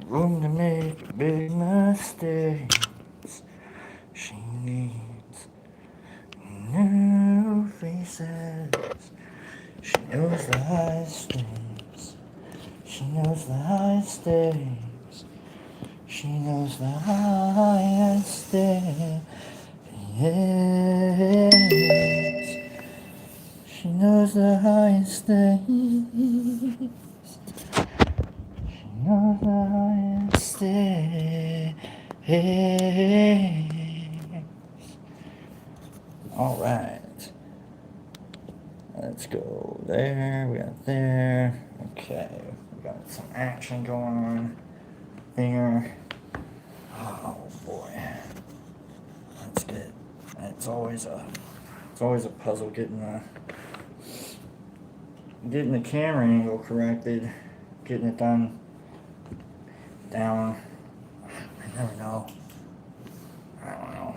room to make big mistakes. She needs new faces. She knows the highest things. She knows the highest things. She knows the highest things. She knows the highest things. She knows the highest things. All right. Let's go there. We got there. Okay. We got some action going on there. Oh boy. Let's get. It's always a puzzle getting the camera angle corrected, getting it down. I never know. I don't know.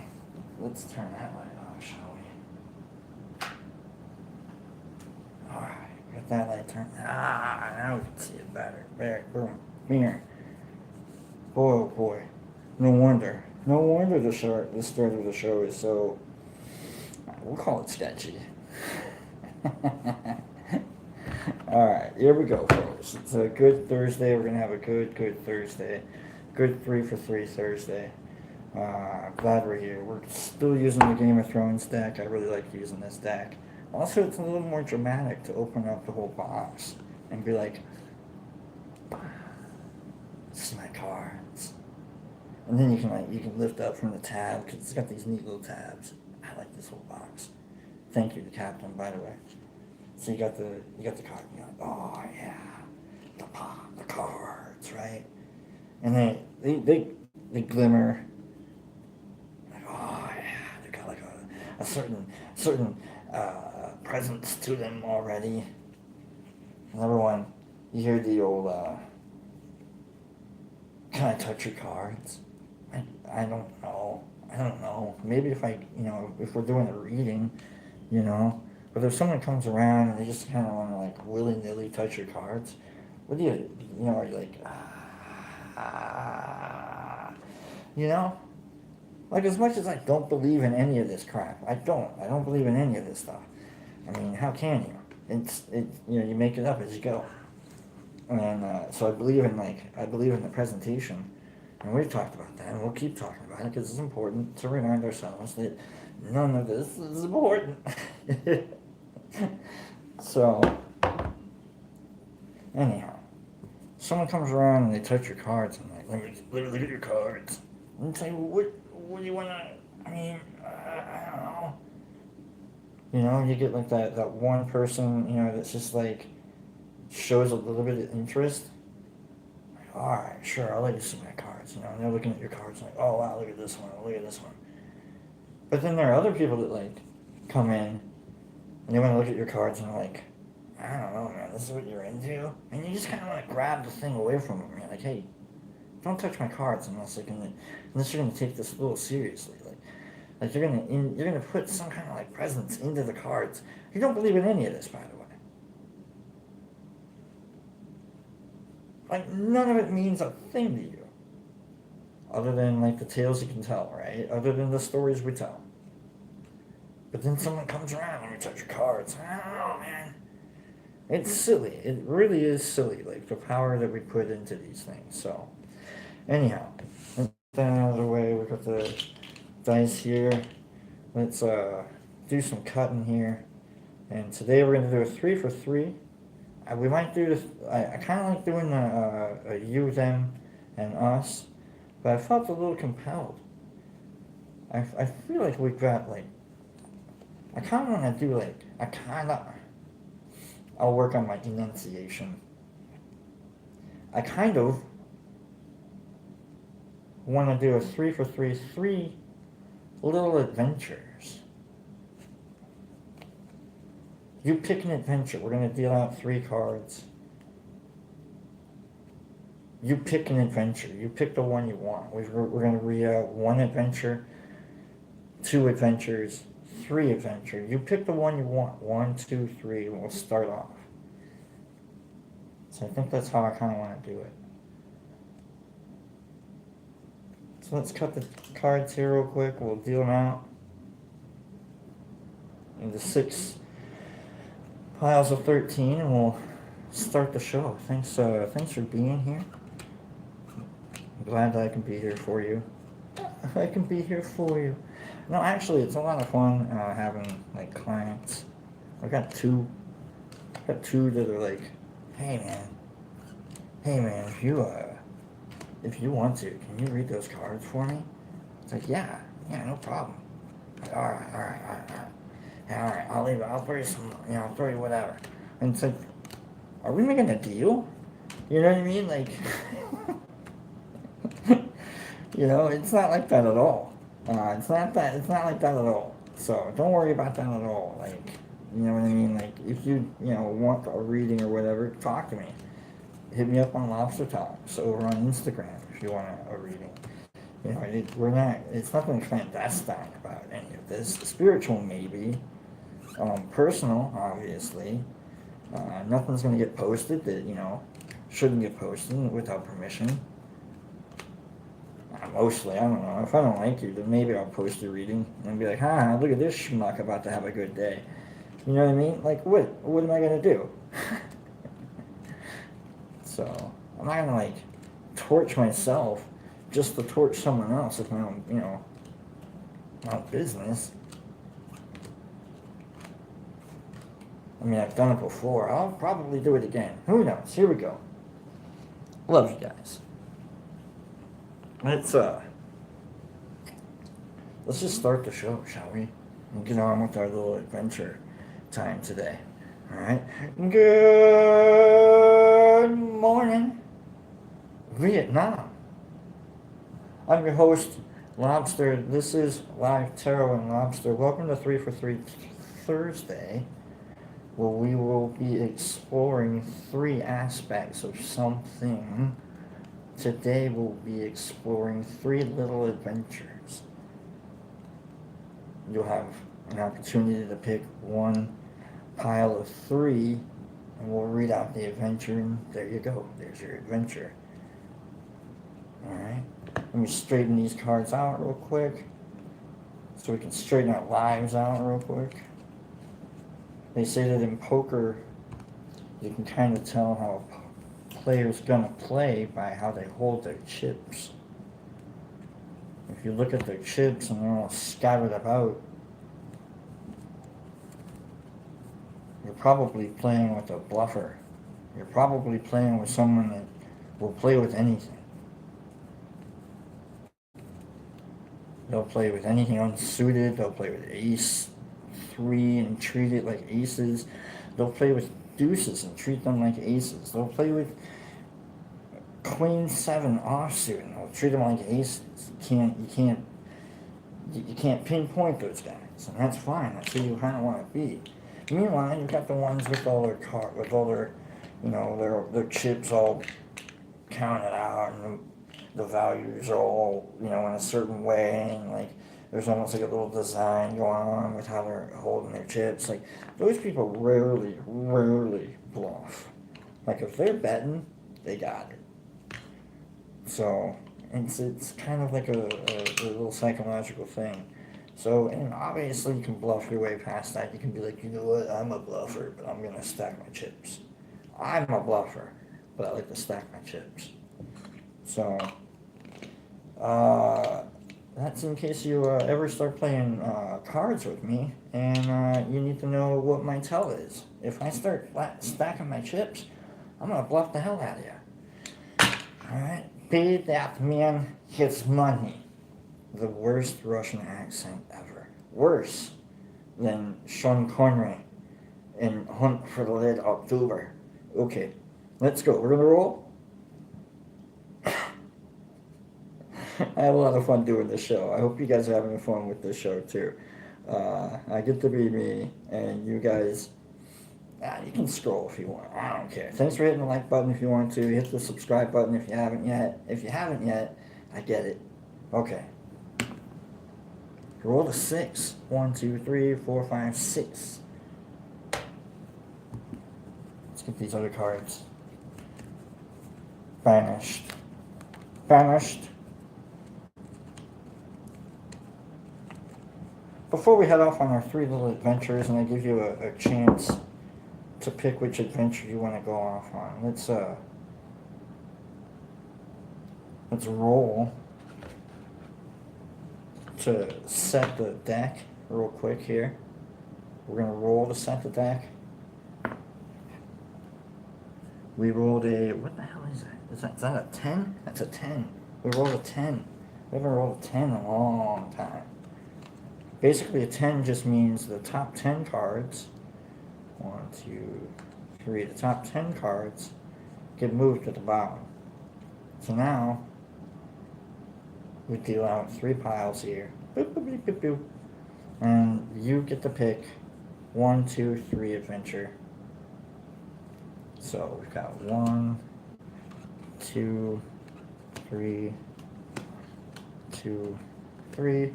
Let's turn that light off, shall we? Alright, got that light turned. Now we can see it better. There, boom. Here. Boy, oh boy. No wonder. No wonder the start of the show is so. We'll call it sketchy. Alright, here we go, folks. It's a good Thursday. We're going to have a good Thursday. Good 3 for 3 Thursday. Glad we're here. We're still using the Game of Thrones deck. I really like using this deck. Also, it's a little more dramatic to open up the whole box and be like, this is my cards. And then you can lift up from the tab because it's got these neat little tabs. I like this whole box. Thank you to Captain, by the way. So you got the card. And you're like, oh yeah, the cards, right? And they glimmer. Like, oh yeah, they got like a certain presence to them already. Another one, you hear the old, can I touch your cards? I don't know. Maybe if if we're doing a reading, But if someone comes around and they just kind of want to like willy-nilly touch your cards, what do are you like, Like as much as I don't believe in any of this crap, I don't believe in any of this stuff. I mean, how can you? You make it up as you go. And so I believe in the presentation, and we've talked about that, and we'll keep talking about it because it's important to remind ourselves that none of this is important. So, anyhow, someone comes around and they touch your cards and like, let me look at your cards. And say, well, what do you want to? I mean, I don't know. You get like that one person, that's just like shows a little bit of interest. Like, all right, sure, I'll let you see my cards. And they're looking at your cards like, oh wow, look at this one, look at this one. But then there are other people that like come in and they want to look at your cards and they're like, I don't know, man, this is what you're into? And you just kind of want to grab the thing away from them. You're like, hey, don't touch my cards unless you're gonna take this a little seriously. Like you're gonna put some kind of like presence into the cards. You don't believe in any of this, by the way. Like none of it means a thing to you, other than like the tales you can tell, right? Other than the stories we tell. But then someone comes around and we touch your cards. I don't know, man. It's silly. It really is silly, like the power that we put into these things. So, anyhow, let's get that out of the way. We got the dice here. Let's do some cutting here. And today we're gonna do a 3 for 3. We might do this. I kind of like doing a you, them, and us, but I felt a little compelled. I feel like we've got like. I kind of want to do like. I'll work on my enunciation. I kind of want to do a 3 for 3, 3 little adventures. You pick an adventure. We're going to deal out 3 cards. You pick an adventure. You pick the one you want. We're going to read out 1 adventure, 2 adventures, 3 adventures. You pick the one you want. 1, 2, 3, and we'll start off. So I think that's how I kind of want to do it. So let's cut the cards here real quick. We'll deal them out into 6 piles of 13, and we'll start the show. Thanks for being here. I'm glad that I can be here for you. I can be here for you. No, actually, it's a lot of fun having like clients. I've got two that are like, hey man, if you want to, can you read those cards for me? It's like, yeah, no problem. Like, all right, I'll leave it. I'll throw you some, I'll throw you whatever. And it's like, are we making a deal? You know what I mean? Like, it's not like that at all. It's not like that at all. So don't worry about that at all. Like, you know what I mean? Like, if you, want a reading or whatever, talk to me. Hit me up on Lobster Talks over on Instagram if you want a reading. It's nothing clandestine about any of this. Spiritual, maybe. Personal, obviously. Nothing's going to get posted that, shouldn't get posted without permission. Mostly, I don't know. If I don't like you, then maybe I'll post a reading and be like, look at this schmuck about to have a good day. You know what I mean? Like, what am I going to do? So, I'm not going to, like, torch myself just to torch someone else with my own, my own business. I mean, I've done it before. I'll probably do it again. Who knows? Here we go. Love you guys. Let's just start the show, shall we? And get on with our little adventure time today. Alright? Good morning, Vietnam. I'm your host, Lobster. This is Live Tarot and Lobster. Welcome to 3 for 3 Thursday, where we will be exploring 3 aspects of something. Today we'll be exploring 3 little adventures. You'll have an opportunity to pick one pile of 3, and we'll read out the adventure, and there you go. There's your adventure. Alright, let me straighten these cards out real quick, so we can straighten our lives out real quick. They say that in poker, you can kind of tell how a player's gonna play by how they hold their chips. If you look at their chips and they're all scattered about, you're probably playing with a bluffer. You're probably playing with someone that will play with anything. They'll play with anything unsuited. They'll play with ace 3 and treat it like aces. They'll play with deuces and treat them like aces. They'll play with queen 7 offsuit and they'll treat them like aces. You can't pinpoint those guys, and that's fine. That's who you kind of want to be. Meanwhile, you've got the ones with all their their chips all counted out, and the values are all in a certain way, and like there's almost like a little design going on with how they're holding their chips. Like, those people rarely bluff. Like, if they're betting, they got it. So it's kind of like a little psychological thing. So, and obviously you can bluff your way past that. You can be like, you know what, I'm a bluffer, but I'm gonna stack my chips. I'm a bluffer, but I like to stack my chips. So, that's in case you ever start playing cards with me, and you need to know what my tell is. If I start stacking my chips, I'm gonna bluff the hell out of you. Alright? Pay that man his money. The worst Russian accent ever. Worse than Sean Connery in Hunt for the Red October. Okay, let's go. We're gonna roll. I have a lot of fun doing this show. I hope you guys are having fun with this show too. I get to be me, and you guys, you can scroll if you want. I don't care. Thanks for hitting the like button if you want to. Hit the subscribe button if you haven't yet. If you haven't yet, I get it. Okay. Roll the 6. 1, 2, 3, 4, 5, 6. Let's get these other cards. Banished. before we head off on our 3 little adventures, and I give you a chance to pick which adventure you want to go off on, let's roll to set the deck real quick here. We're gonna roll to set the deck. We rolled a, what the hell is that? Is that a 10? That's a 10. We rolled a 10. We haven't rolled a 10 in a long time. Basically, a 10 just means the top 10 cards, 1, 2, 3, the top 10 cards get moved to the bottom. So now, we deal out 3 piles here. Boop, boop, boop, boop, boop. And you get to pick 1, 2, 3 adventure. So we've got 1, 2, 3, 2, 3,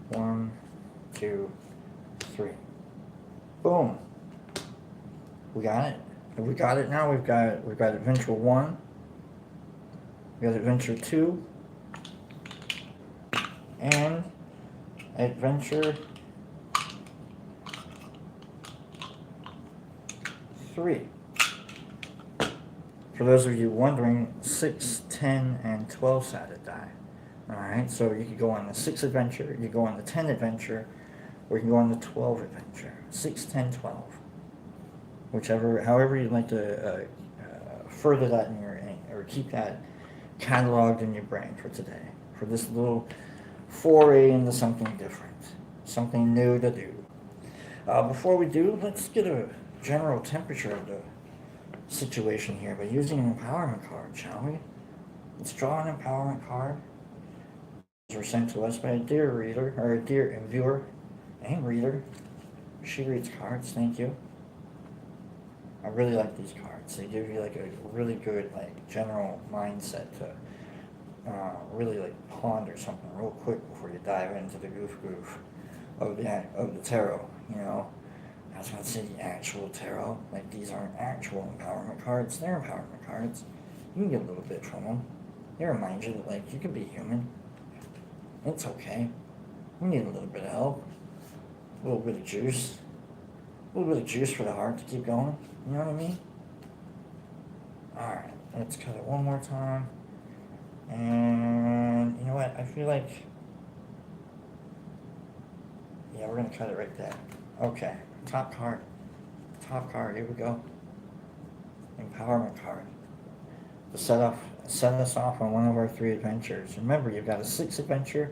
1, 2, 3. Boom. We got it. Have we got it now? We've got adventure 1. We got adventure 2. And adventure 3. For those of you wondering, 6, 10, and 12-sided die. Alright, so you could go on the 6 adventure, you can go on the 10 adventure, or you can go on the 12 adventure. 6, 10, 12. However you'd like to further that in your, or keep that cataloged in your brain for today. For this little foray into something different. Something new to do. Before we do, let's get a general temperature of the situation here by using an empowerment card, shall we? Let's draw an empowerment card. These were sent to us by a dear reader, or a dear viewer and reader. She reads cards, thank you. I really like these cards. They give you like a really good like general mindset to really like ponder something real quick before you dive into the goof of the tarot, you know. I was going to say the actual tarot. Like, these aren't actual empowerment cards. They're empowerment cards. You can get a little bit from them. They remind you that, like, you can be human. It's okay. You need a little bit of help. A little bit of juice. A little bit of juice for the heart to keep going. You know what I mean? Alright, let's cut it one more time. And, you know what? I feel like... yeah, we're going to cut it right there. Okay. Top card, here we go. Empowerment card. To set us off on one of our 3 adventures. Remember, you've got a 6 adventure,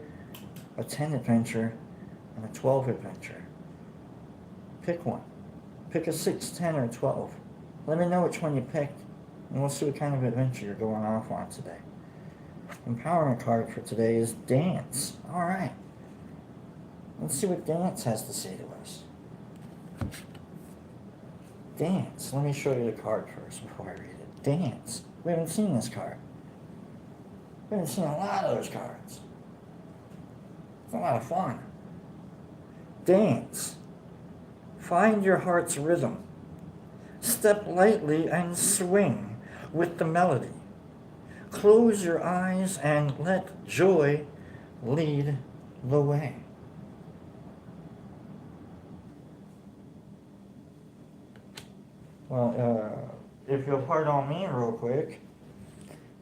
a 10 adventure, and a 12 adventure. Pick one. Pick a 6, 10, or 12. Let me know which one you picked, and we'll see what kind of adventure you're going off on today. Empowerment card for today is Dance. Alright. Let's see what Dance has to say to us. Dance. Let me show you the card first before I read it. Dance. We haven't seen this card. We haven't seen a lot of those cards. It's a lot of fun. Dance. Find your heart's rhythm. Step lightly and swing with the melody. Close your eyes and let joy lead the way. Well, if you'll pardon me real quick,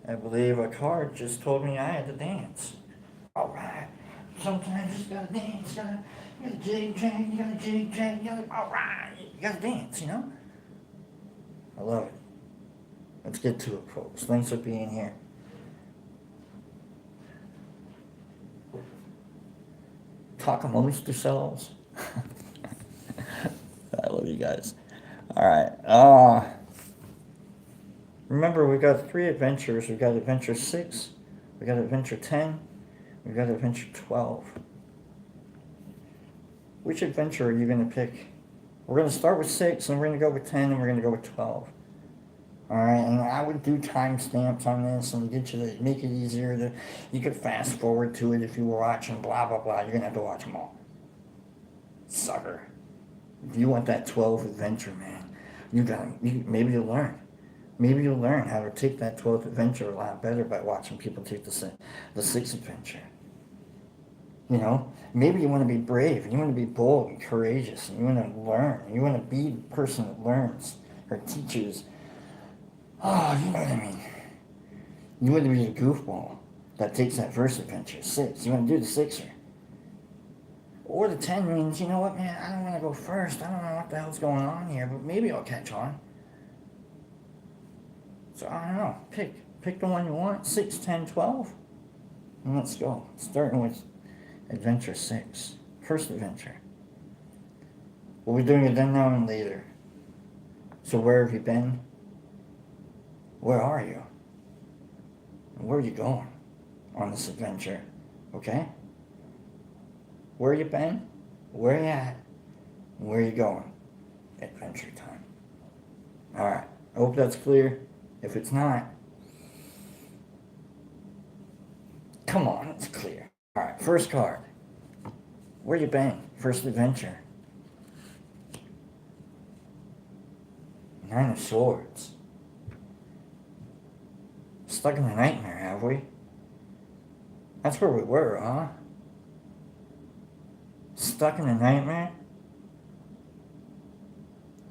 I believe a card just told me I had to dance. Alright, sometimes you just gotta dance, you gotta jig jag, alright, you gotta dance, you know? I love it. Let's get to it, folks. Thanks for being here. Talk amongst yourselves. I love you guys. Alright, remember we got 3 adventures. We got adventure 6, we got adventure 10, we got adventure 12. Which adventure are you going to pick? We're going to start with 6, and we're going to go with 10, and we're going to go with 12. Alright, and I would do timestamps on this and get you to make it easier. You could fast forward to it if you were watching blah blah blah. You're going to have to watch them all. Sucker. If you want that 12 adventure, man, maybe you'll learn. Maybe you'll learn how to take that 12th adventure a lot better by watching people take the 6th adventure. You know, maybe you want to be brave, and you want to be bold and courageous, and you want to learn. You want to be the person that learns or teaches. Oh, you know what I mean. You want to be the goofball that takes that first adventure, 6. You want to do the 6er. Or the 10 means, you know what, man, I don't want to go first. I don't know what the hell's going on here, but maybe I'll catch on. So I don't know. Pick the one you want, 6, 10, 12, and let's go. Starting with adventure 6. First adventure. We'll be doing it then, now, and later. So where have you been? Where are you? And where are you going on this adventure? Okay? Where you been? Where you at? And where you going? Adventure time. Alright. I hope that's clear. If it's not, come on, it's clear. Alright, first card. Where you been? First adventure. 9 of Swords. Stuck in a nightmare, have we? That's where we were, huh? Stuck in a nightmare?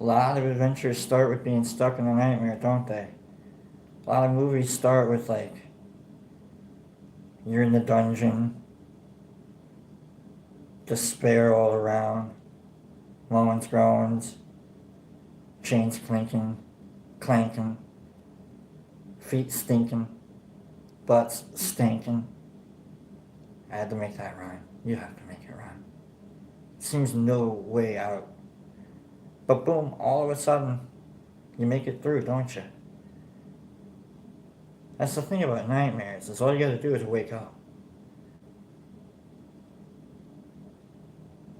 A lot of adventures start with being stuck in a nightmare, don't they? A lot of movies start with, like, you're in the dungeon, despair all around, moments groans, chains clanking, feet stinking, butts stinking. I had to make that rhyme. You have to make it rhyme. Seems no way out. But boom, all of a sudden, you make it through, don't you? That's the thing about nightmares, is all you gotta do is wake up.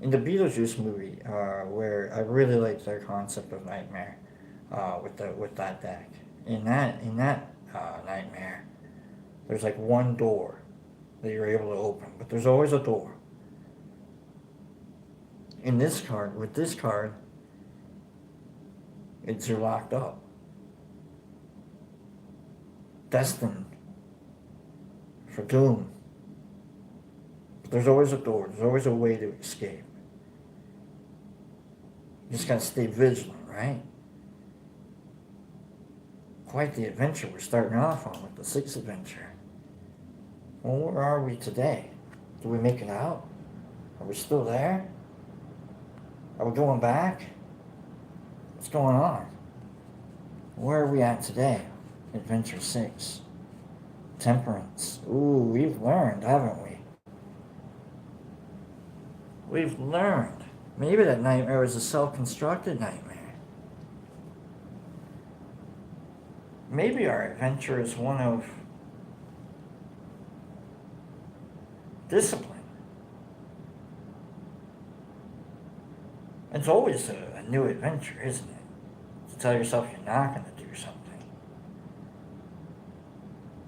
In the Beetlejuice movie, where I really liked their concept of nightmare, with that deck. In that nightmare, there's like one door that you're able to open, but there's always a door. With this card, it's you're locked up, destined for doom. But there's always a door. There's always a way to escape. You just gotta stay vigilant, right? Quite the adventure we're starting off on with the 6th adventure. Well, where are we today? Do we make it out? Are we still there? Are we going back? What's going on? Where are we at today? Adventure 6. Temperance. Ooh, we've learned, haven't we? We've learned. Maybe that nightmare was a self-constructed nightmare. Maybe our adventure is one of discipline. It's always a new adventure, isn't it? To tell yourself you're not going to do something.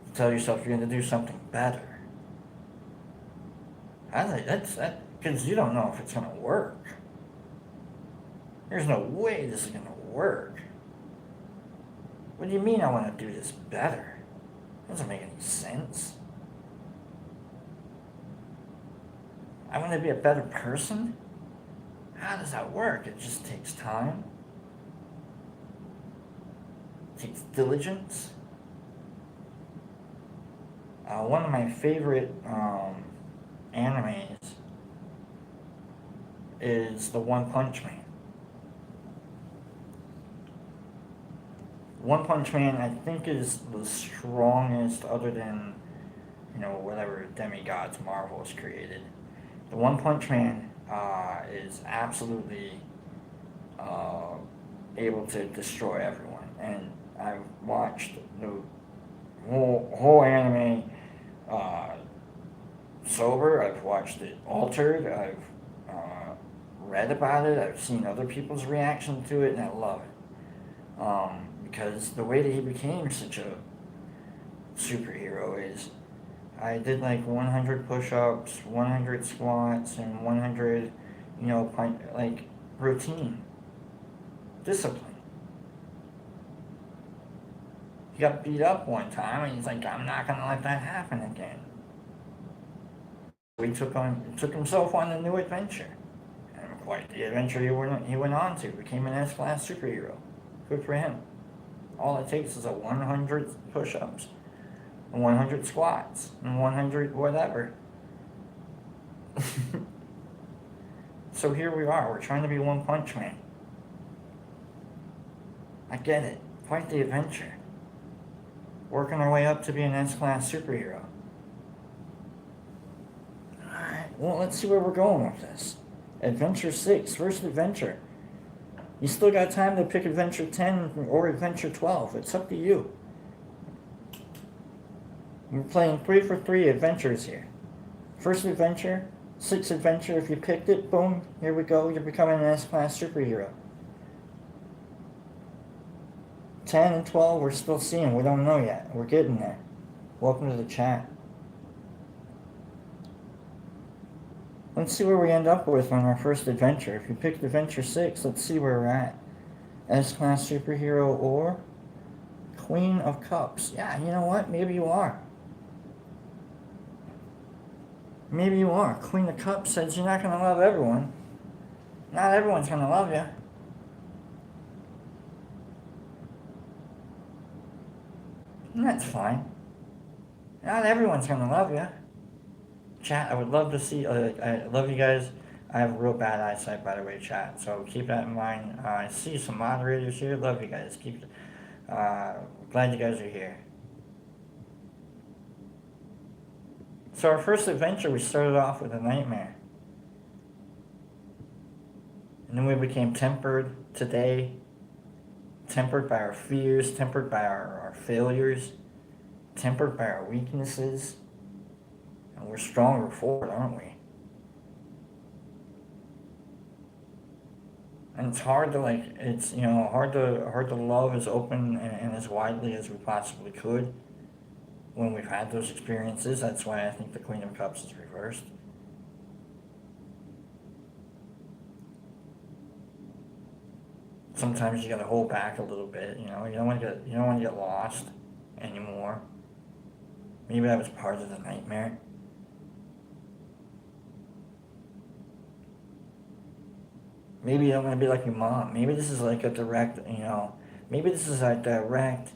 To tell yourself you're going to do something better. That's because you don't know if it's going to work. There's no way this is going to work. What do you mean I want to do this better? That doesn't make any sense. I want to be a better person? How does that work? It just takes time. It takes diligence. One of my favorite animes is the One Punch Man. One Punch Man, I think, is the strongest, other than, whatever demigods Marvel has created. The One Punch Man is absolutely able to destroy everyone. And I've watched the whole anime sober. I've watched it altered. I've read about it. I've seen other people's reaction to it, and I love it. Because the way that he became such a superhero is, I did like 100 push-ups, 100 squats, and 100, routine. Discipline. He got beat up one time, and he's like, I'm not going to let that happen again. he took himself on a new adventure. And quite the adventure he went on to. Became an S-class superhero. Good for him. All it takes is a 100 push-ups, and 100 squats, and 100 whatever. So here we are. We're trying to be One Punch Man. I get it. Quite the adventure. Working our way up to be an S-class superhero. Alright, well, let's see where we're going with this. Adventure 6, first adventure. You still got time to pick Adventure 10 or Adventure 12. It's up to you. You're playing 3 for 3 adventures here. First adventure, 6th adventure. If you picked it, boom, here we go. You're becoming an S-class superhero. 10 and 12, we're still seeing. We don't know yet. We're getting there. Welcome to the chat. Let's see where we end up with on our first adventure. If you picked Adventure 6, let's see where we're at. S-class superhero or Queen of Cups. Yeah, you know what? Maybe you are. Maybe you are. Queen of Cups says you're not going to love everyone. Not everyone's going to love you. And that's fine. Not everyone's going to love you. Chat, I would love to see, I love you guys. I have real bad eyesight, by the way, chat, so keep that in mind. I see some moderators here. Love you guys. Glad you guys are here. So our first adventure, we started off with a nightmare. And then we became tempered today. Tempered by our fears, tempered by our failures, tempered by our weaknesses. And we're stronger for it, aren't we? And it's hard to hard to love as open and as widely as we possibly could when we've had those experiences. That's why I think the Queen of Cups is reversed. Sometimes you gotta hold back a little bit, you don't want to get lost anymore. Maybe that was part of the nightmare. Maybe you don't want to be like your mom. Maybe this is like a direct, maybe this is a direct,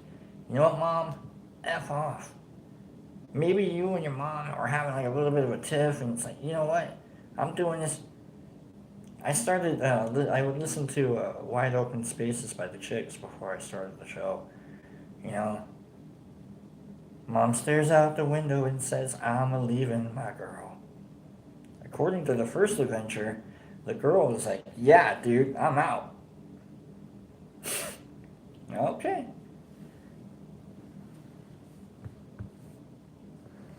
you know what, Mom? F off. Maybe you and your mom are having like a little bit of a tiff, and it's like, you know what? I'm doing this. I would listen to Wide Open Spaces by the Chicks before I started the show. Mom stares out the window and says, I'm a-leaving my girl. According to the first adventure, the girl is like, yeah, dude, I'm out. Okay.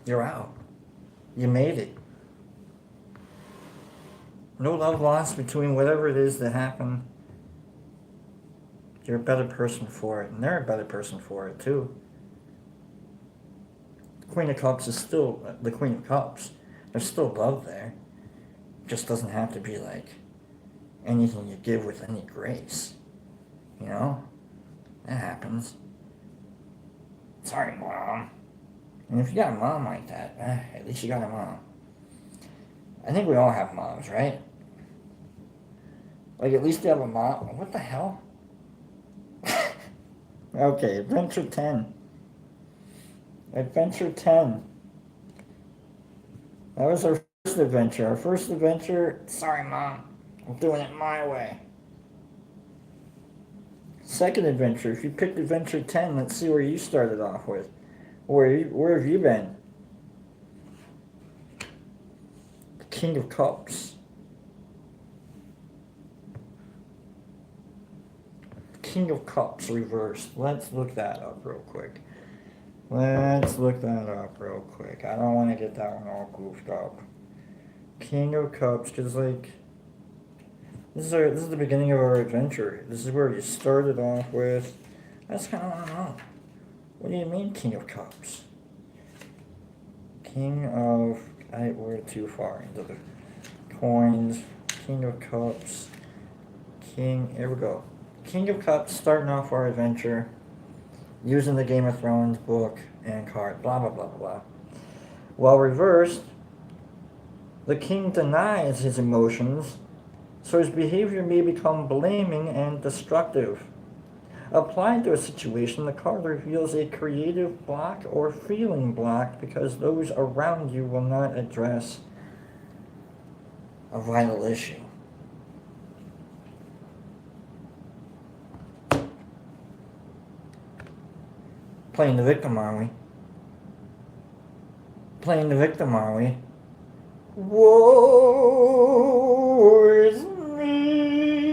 You're out. You made it. No love lost between whatever it is that happened. You're a better person for it, and they're a better person for it, too. The Queen of Cups is still the Queen of Cups. There's still love there. It just doesn't have to be like anything you give with any grace. That happens. Sorry, Mom. And if you got a mom like that, at least you got a mom. I think we all have moms, right? Like, at least you have a mom. What the hell? Okay, Adventure 10. Adventure 10. That was our first adventure. Our first adventure, sorry, Mom. I'm doing it my way. Second adventure, if you picked Adventure 10, let's see where you started off with. Where have you been? The King of Cups. King of Cups reversed. Let's look that up real quick. I don't want to get that one all goofed up. King of Cups, because this is the beginning of our adventure. This is where you started off with. I just kind of want to know. What do you mean, King of Cups? We're too far into the coins. King of Cups. Here we go. King of Cups, starting off our adventure, using the Game of Thrones book and card, blah, blah, blah, blah, blah. Well, reversed, The king denies his emotions, so his behavior may become blaming and destructive. Applied to a situation, the card reveals a creative block or feeling block because those around you will not address a vital issue. Playing the victim, are we? Playing the victim, are we? Woe is me.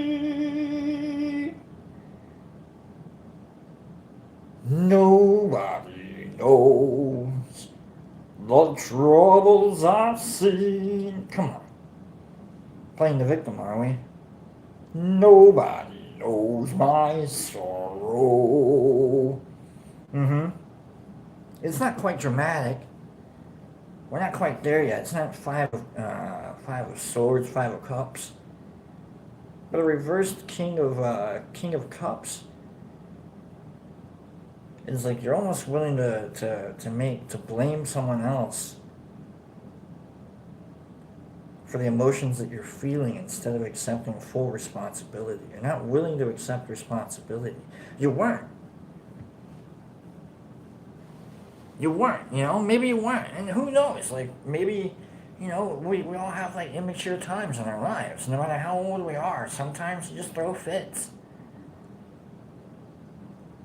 Nobody knows the troubles I've seen. Come on. Playing the victim, are we? Nobody knows my sorrow. It's not quite dramatic. We're not quite there yet. It's not five of swords, 5 of cups. But a reversed king of cups is like you're almost willing to blame someone else for the emotions that you're feeling instead of accepting full responsibility. You're not willing to accept responsibility. You weren't. Maybe you weren't. And who knows? Like, maybe, we all have, like, immature times in our lives. No matter how old we are, sometimes you just throw fits.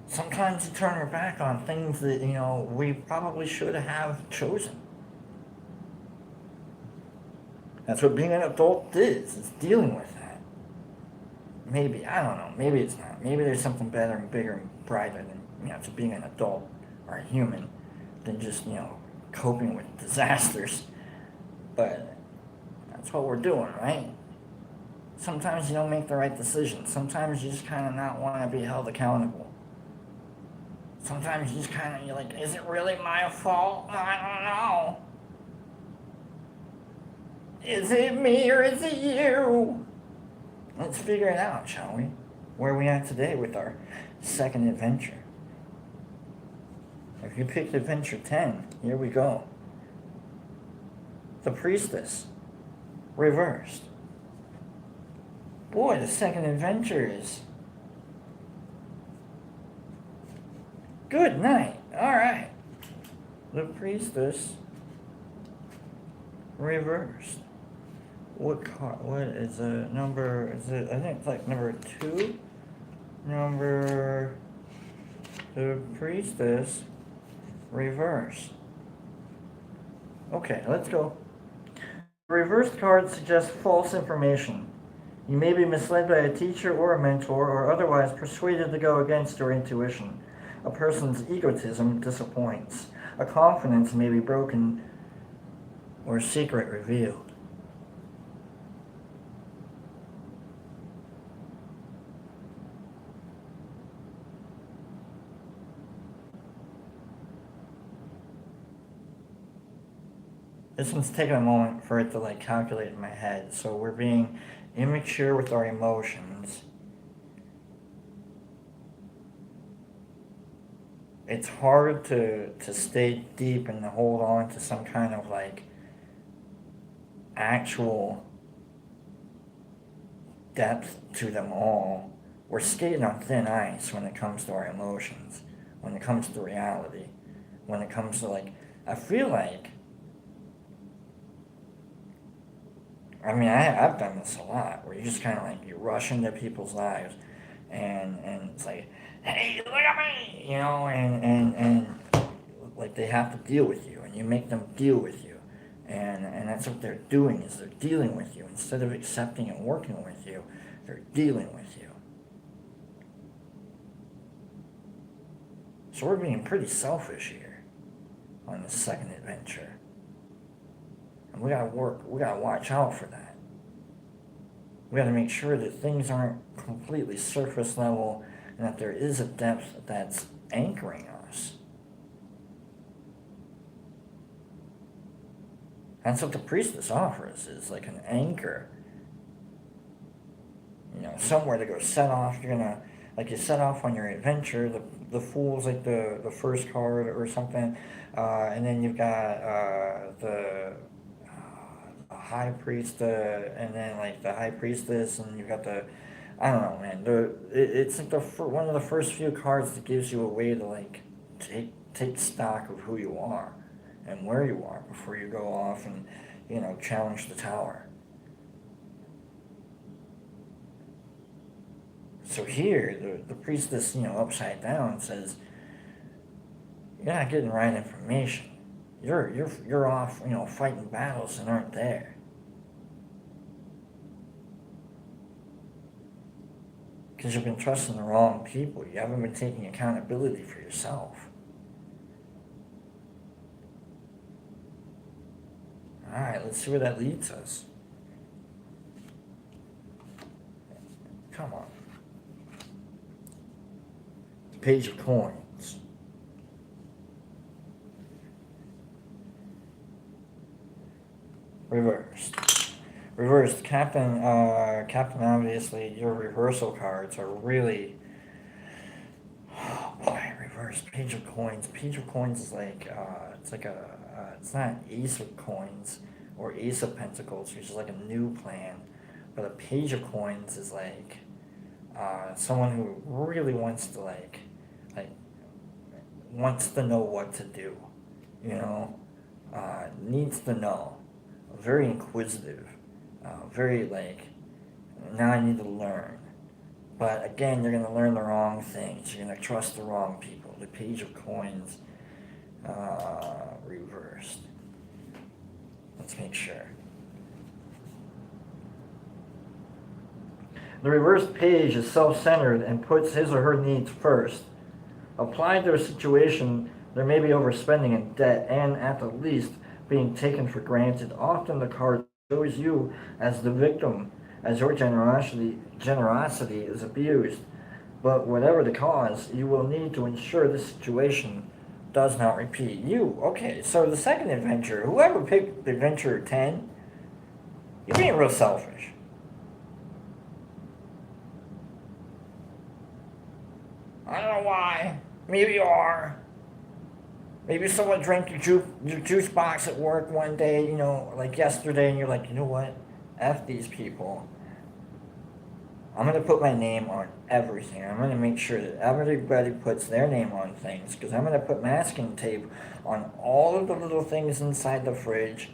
Sometimes you turn your back on things that, we probably should have chosen. That's what being an adult is dealing with that. Maybe, I don't know, maybe it's not. Maybe there's something better and bigger and brighter than, to being an adult or a human than just, coping with disasters. But that's what we're doing, right? Sometimes you don't make the right decision. Sometimes you just kind of not want to be held accountable. Sometimes you just kind of, you're like, is it really my fault? I don't know. Is it me or is it you? Let's figure it out, shall we? Where are we at today with our second adventure? If you picked adventure 10, here we go. The priestess, reversed. Boy, the second adventure is good night. All right. The priestess, reversed. What card? What is the number? Is it? I think it's like number 2. The priestess, reverse. Okay, let's go. The reversed card suggests false information. You may be misled by a teacher or a mentor or otherwise persuaded to go against your intuition. A person's egotism disappoints. A confidence may be broken or a secret revealed. This one's taking a moment for it to calculate in my head. So we're being immature with our emotions. It's hard to stay deep and to hold on to some kind of actual depth to them all. We're skating on thin ice when it comes to our emotions, when it comes to reality, when it comes to I feel like, I've done this a lot, where you just kind of you rush into people's lives, and it's like, hey, look at me, and they have to deal with you, and you make them deal with you, and that's what they're doing, is they're dealing with you. Instead of accepting and working with you, they're dealing with you. So we're being pretty selfish here on this second adventure. And we gotta watch out for that. We gotta make sure that things aren't completely surface level and that there is a depth that's anchoring us. That's what the priestess offers, is an anchor. Somewhere to go set off. You're gonna, you set off on your adventure. The Fool's the first card or something. And then you've got the high priest, and then like the high priestess, and you got the, I don't know, man. It's like one of the first few cards that gives you a way to like take stock of who you are and where you are before you go off and challenge the tower. So here, the priestess, upside down says, you're not getting right information. You're off, fighting battles that aren't there. Because you've been trusting the wrong people. You haven't been taking accountability for yourself. Alright, let's see where that leads us. Come on. Page of Coins. Reversed. Captain, obviously, your reversal cards are really... Oh boy, reversed. Page of Coins. Page of Coins is like, it's not Ace of Coins or Ace of Pentacles, which is like a new plan. But a Page of Coins is like, someone who really wants to wants to know what to do, needs to know, very inquisitive, very now I need to learn. But again, you're going to learn the wrong things. You're going to trust the wrong people. The Page of Coins, reversed. Let's make sure. The reversed page is self-centered and puts his or her needs first. Applied to a situation, there may be overspending in debt and, at the least, being taken for granted. Often the card shows you as the victim, as your generosity is abused. But whatever the cause, you will need to ensure this situation does not repeat. Okay, so the second adventure, whoever picked adventure 10, you're being real selfish. I don't know why. Maybe you are. Maybe someone drank your juice box at work one day, like yesterday, and you're like, you know what? F these people. I'm going to put my name on everything. I'm going to make sure that everybody puts their name on things, because I'm going to put masking tape on all of the little things inside the fridge.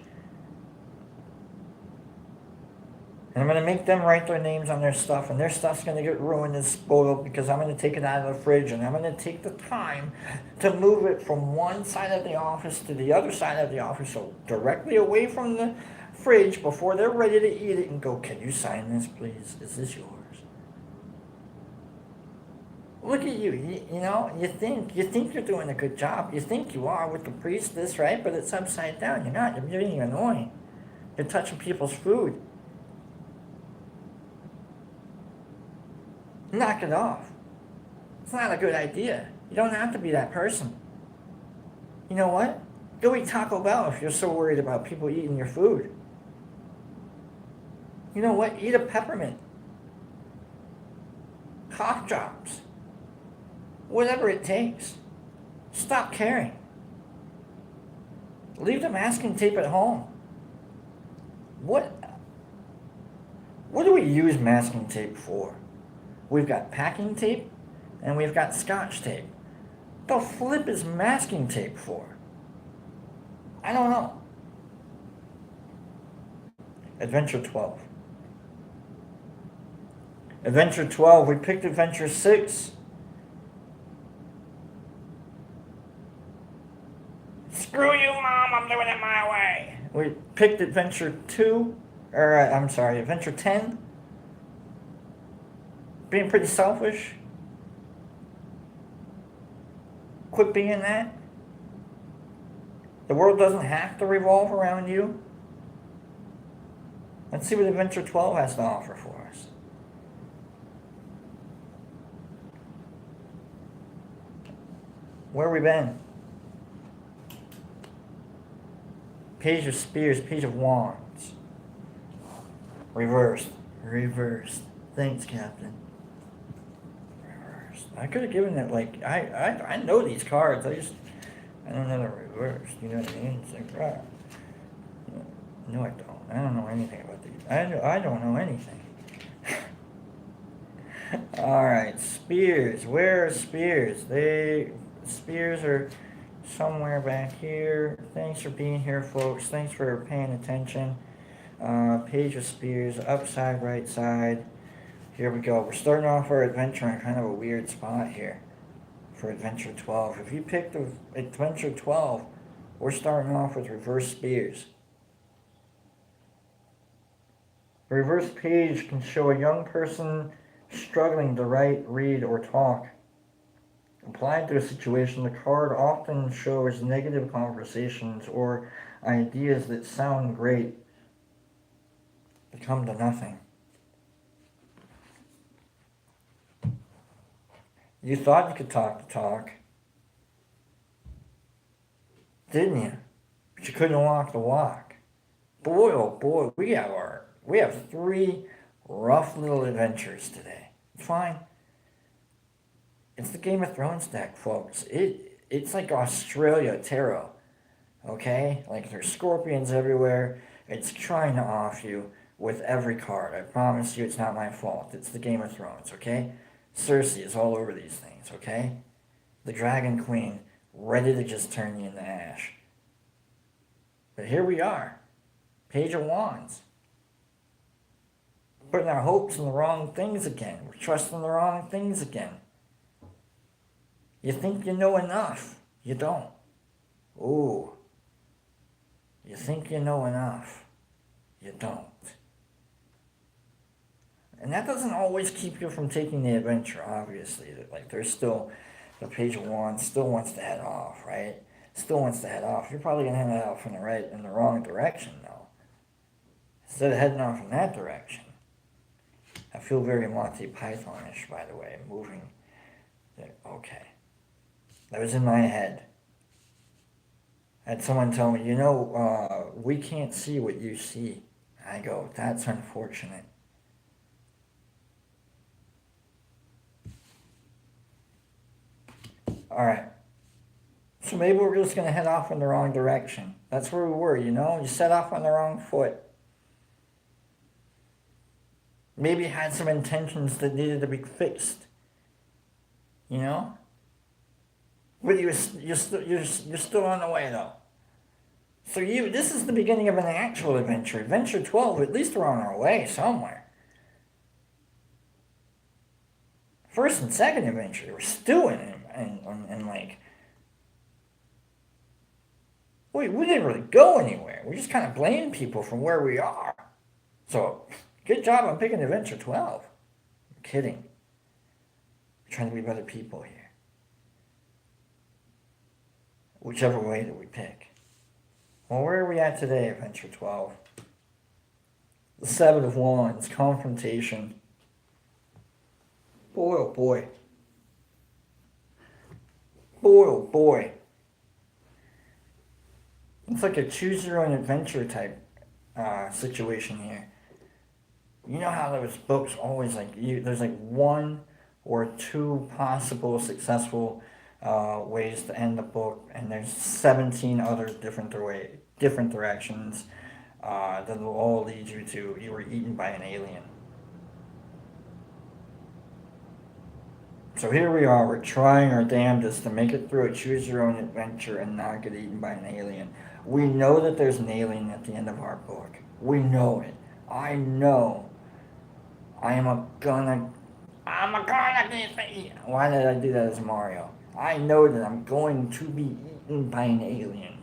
And I'm going to make them write their names on their stuff, and their stuff's going to get ruined and spoiled because I'm going to take it out of the fridge, and I'm going to take the time to move it from one side of the office to the other side of the office, so directly away from the fridge before they're ready to eat it, and go, can you sign this, please? Is this yours? Look at you, you think you're doing a good job. You think you are with the priestess, right? But it's upside down. You're not. You're being annoying. You're touching people's food. Knock it off. It's not a good idea. You don't have to be that person. You know what? Go eat Taco Bell if you're so worried about people eating your food. You know what? Eat a peppermint. Cough drops. Whatever it takes. Stop caring. Leave the masking tape at home. What do we use masking tape for? We've got packing tape, and we've got Scotch tape. The flip is masking tape for? I don't know. Adventure 12. Adventure 12, we picked Adventure 6. Screw you, Mom, I'm doing it my way. We picked Adventure 2, Adventure 10. Being pretty selfish. Quit being that. The world doesn't have to revolve around you. Let's see what Adventure 12 has to offer for us. Where have we been? Page of Spears, Page of Wands. Reversed. Thanks, Captain. I could have given it, I know these cards, I don't know the reverse, you know what I mean? It's like, No, I don't. I don't know anything about these. I don't know anything. All right, spears. Where are spears? Spears are somewhere back here. Thanks for being here, folks. Thanks for paying attention. Page of spears, upside, right side. Here we go. We're starting off our adventure in kind of a weird spot here for Adventure 12. If you picked Adventure 12, we're starting off with reverse spears. The reverse page can show a young person struggling to write, read, or talk. Applied to a situation, the card often shows negative conversations or ideas that sound great but come to nothing. You thought you could talk the talk, didn't you? But you couldn't walk the walk. Boy, oh boy, we have 3 rough little adventures today. It's fine. It's the Game of Thrones deck, folks. It's like Australia tarot. Okay? Like there's scorpions everywhere. It's trying to off you with every card. I promise you it's not my fault. It's the Game of Thrones, okay? Cersei is all over these things, okay? The Dragon Queen, ready to just turn you into ash. But here we are. Page of Wands. Putting our hopes in the wrong things again. We're trusting the wrong things again. You think you know enough. You don't. Ooh. You think you know enough. You don't. And that doesn't always keep you from taking the adventure, obviously. Like, there's still, the Page of Wands still wants to head off, right? Still wants to head off. You're probably going to head off in the wrong direction, though. Instead of heading off in that direction. I feel very Monty Pythonish, by the way, moving. Okay. That was in my head. I had someone tell me, we can't see what you see. I go, that's unfortunate. All right. So maybe we're just going to head off in the wrong direction. That's where we were, You set off on the wrong foot. Maybe you had some intentions that needed to be fixed. But you're still on the way, though. So this is the beginning of an actual adventure. Adventure 12, at least we're on our way somewhere. First and second adventure, we're still in like... We didn't really go anywhere. We just kind of blame people from where we are. So, good job on picking Adventure 12. I'm kidding. We're trying to be better people here. Whichever way that we pick. Well, where are we at today, Adventure 12? The 7 of Wands, confrontation. Boy, oh boy. Boy, oh boy. It's like a choose-your-own-adventure type situation here. You know how those books always there's like 1 or 2 possible successful ways to end the book, and there's 17 other different directions that will all lead you to you were eaten by an alien. So here we are, we're trying our damnedest to make it through a choose-your-own-adventure and not get eaten by an alien. We know that there's an alien at the end of our book. We know it. I know. I'm gonna get eaten. Why did I do that as Mario? I know that I'm going to be eaten by an alien.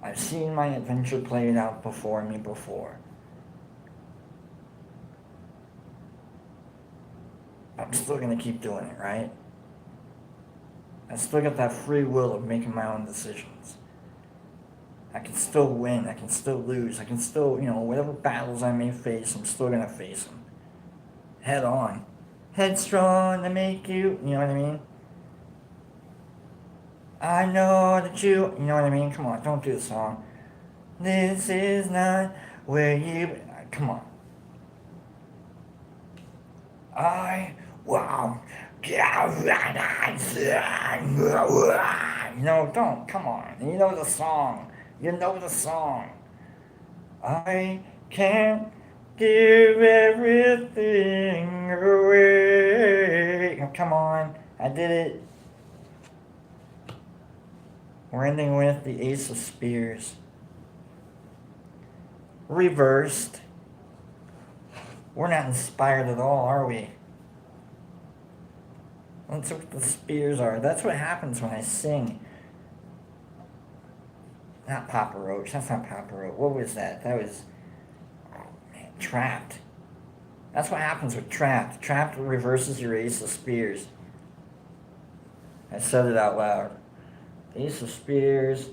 I've seen my adventure played out before me before. I'm still going to keep doing it, right? I still got that free will of making my own decisions. I can still win. I can still lose. I can still, whatever battles I may face, I'm still going to face them. Head on. Headstrong to make you, you know what I mean? I know that you know what I mean? Come on, don't do the song. This is not where you, come on. Don't, come on. You know the song. I can't give everything away. Oh, come on, I did it. We're ending with the Ace of Spears. Reversed. We're not inspired at all, are we? Let's see what the spears are. That's what happens when I sing. Not Papa Roach. That's not Papa Roach. What was that? That was, oh man, Trapped. That's what happens with Trapped. Trapped reverses your Ace of Spears. I said it out loud. Ace of Spears.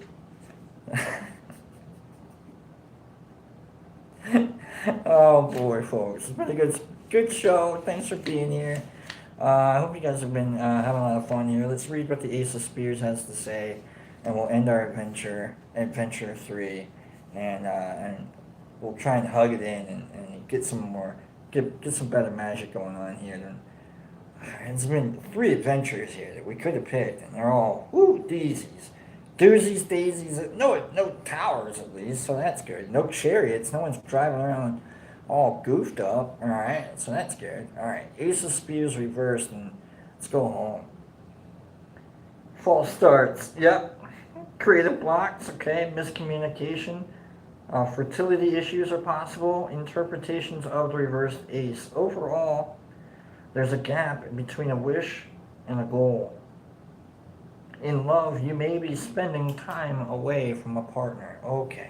Oh boy, folks. It's been a good show. Thanks for being here. I hope you guys have been having a lot of fun here. Let's read what the Ace of Spears has to say, and we'll end our adventure 3, and we'll try and hug it in and get some more, get some better magic going on here. It's been 3 adventures here that we could have picked, and they're all daisies. Doozies, daisies, no towers at least, so that's good. No chariots, no one's driving around all goofed up, alright, so that's good. Alright, Ace of Spears reversed, and let's go home. False starts, yep. Creative blocks, okay, miscommunication. Fertility issues are possible. Interpretations of the reversed ace. Overall, there's a gap between a wish and a goal. In love, you may be spending time away from a partner. Okay.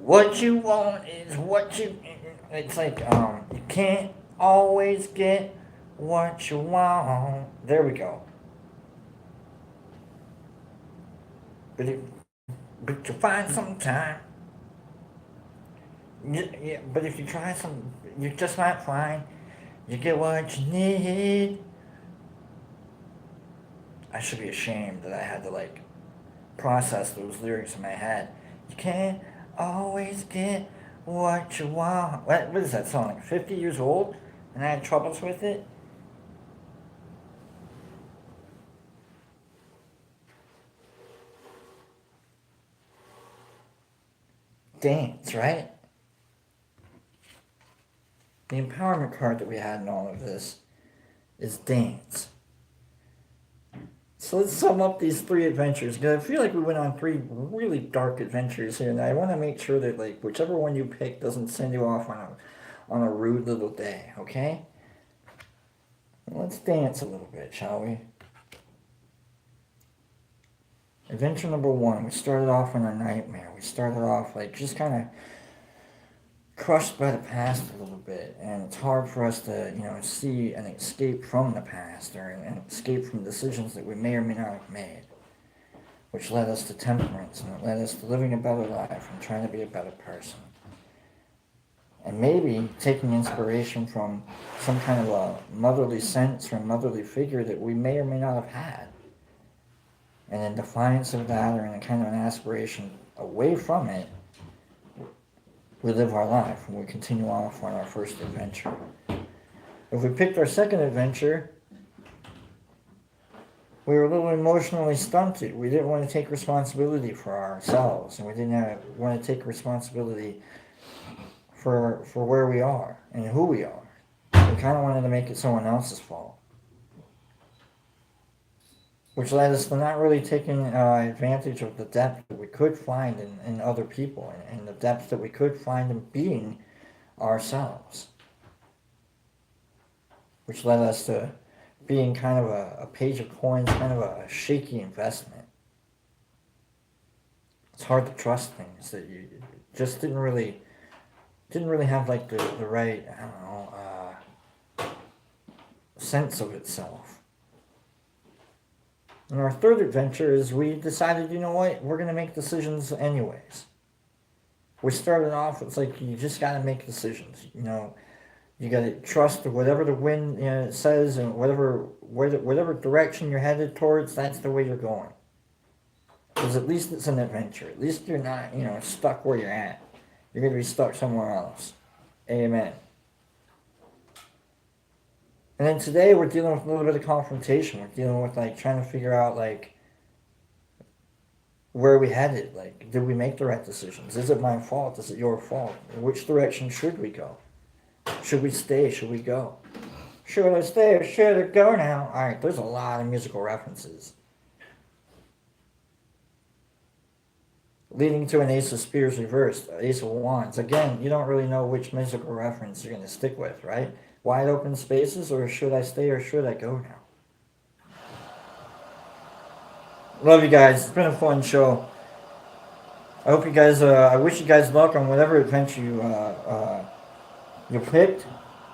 What you want is what you. It's like, you can't always get what you want. There we go. But you find some time. Yeah, but if you try some, you just might find you get what you need. I should be ashamed that I had to like process those lyrics in my head. You can't always get what you want. What is that song? Like 50 years old? And I had troubles with it? Dance, right? The empowerment card that we had in all of this is dance. So let's sum up these 3 adventures. Because I feel like we went on 3 really dark adventures here, and I want to make sure that like whichever one you pick doesn't send you off on a rude little day. Okay? Let's dance a little bit, shall we? Adventure number 1. We started off in a nightmare. We started off like just kind of crushed by the past a little bit, and it's hard for us to see an escape from the past or an escape from decisions that we may or may not have made, which led us to temperance, and it led us to living a better life and trying to be a better person, and maybe taking inspiration from some kind of a motherly sense or a motherly figure that we may or may not have had, and in defiance of that or in a kind of an aspiration away from it, we live our life and we continue off on our first adventure. If we picked our second adventure, we were a little emotionally stunted. We didn't want to take responsibility for ourselves, and we didn't want to take responsibility for where we are and who we are. We kind of wanted to make it someone else's fault, which led us to not really taking advantage of the depth that we could find in other people and the depth that we could find in being ourselves, which led us to being kind of a page of coins, kind of a shaky investment. It's hard to trust things that you just didn't really have like the right, I don't know, sense of itself. And our third adventure is we decided, you know what, we're going to make decisions anyways. We started off, it's like you just got to make decisions. You got to trust whatever the wind says, and whatever direction you're headed towards, that's the way you're going. Because at least it's an adventure. At least you're not, stuck where you're at. You're going to be stuck somewhere else. Amen. And then today we're dealing with a little bit of confrontation. We're dealing with like trying to figure out like where are we headed? Like, did we make the right decisions? Is it my fault? Is it your fault? Which direction should we go? Should we stay? Should we go? Should I stay or should I go now? Alright, there's a lot of musical references. Leading to an Ace of Spears reversed, Ace of Wands. Again, you don't really know which musical reference you're going to stick with, right? Wide open spaces, or should I stay or should I go now? Love you guys. It's been a fun show. I hope you guys, I wish you guys luck on whatever adventure you picked.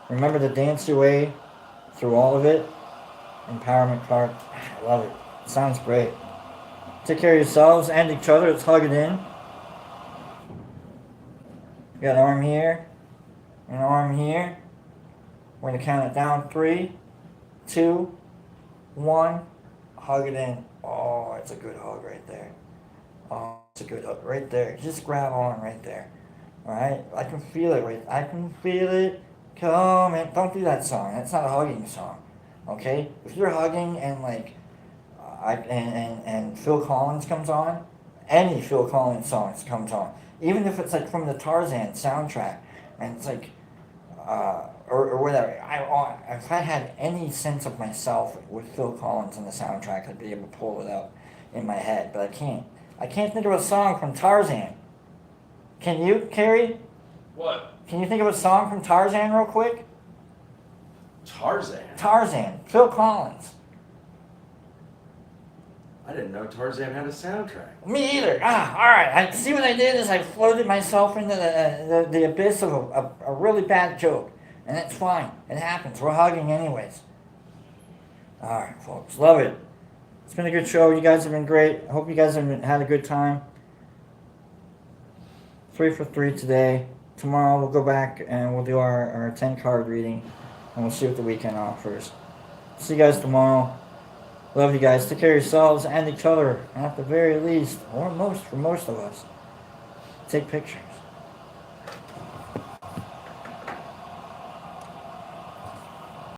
Remember to dance your way through all of it. Empowerment card. I love it. It sounds great. Take care of yourselves and each other. Let's hug it in. You got an arm here. An arm here. We're going to count it down. 3, 2, 1. Hug it in. Oh, it's a good hug right there. Oh, it's a good hug right there. Just grab on right there. Alright? I can feel it right. I can feel it coming. Don't do that song. That's not a hugging song. Okay? If you're hugging and like and Phil Collins comes on, any Phil Collins songs comes on, even if it's like from the Tarzan soundtrack, and it's like, or whatever. If I had any sense of myself with Phil Collins in the soundtrack, I'd be able to pull it out in my head, but I can't. I can't think of a song from Tarzan. Can you, Carrie? What? Can you think of a song from Tarzan real quick? Tarzan? Tarzan. Phil Collins. I didn't know Tarzan had a soundtrack. Me either. Alright. I see what I did is I floated myself into the abyss of a really bad joke. And it's fine. It happens. We're hugging anyways. Alright, folks. Love it. It's been a good show. You guys have been great. I hope you guys have had a good time. 3 for 3 today. Tomorrow we'll go back and we'll do our 10 card reading. And we'll see what the weekend offers. See you guys tomorrow. Love you guys. Take care of yourselves and each other. And at the very least, or most, for most of us, take pictures.